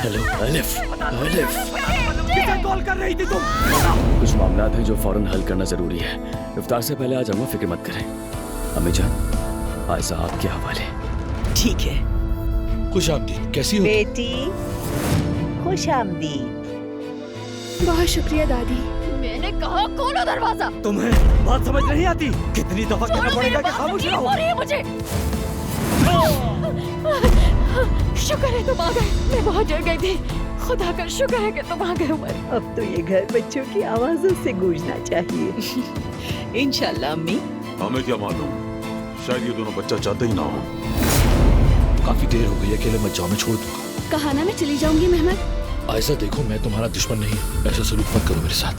Hello अलिफ, अलिफ। किसे कॉल कर रही थी तुम? कुछ मामलात हैं जो फौरन हल करना जरूरी है। इफ्तार से पहले आ जाऊंगा, फिक्र मत करें। अम्मी जान, आयशा आपके हवाले। ठीक है खुश आमदीद, कैसी हो? बेटी, खुश आमदीद। बहुत शुक्रिया दादी। मैंने कहा खोलो दरवाजा। तुम्हें बात समझ नहीं आती? कितनी दफा कहना पड़ेगा कि खामोश रहो? हो रही है मुझे। शुक्र है तुम आ गए, मैं बहुत डर गई थी। खुदा का शुक्र है कि तुम आ गए उमर। अब तो ये घर बच्चों की आवाजों से गूंजना चाहिए। इंशाल्लाह अम्मी। हमें क्या मालूम, शायद ये दोनों बच्चा चाहते ही ना हो। काफी देर हो गई, अकेले मत जाओ, मैं छोड़ दूंगा। कहा ना मैं चली जाऊंगी मेहमद। आयशा देखो, मैं तुम्हारा दुश्मन नहीं, ऐसा सलूक मत करो मेरे साथ।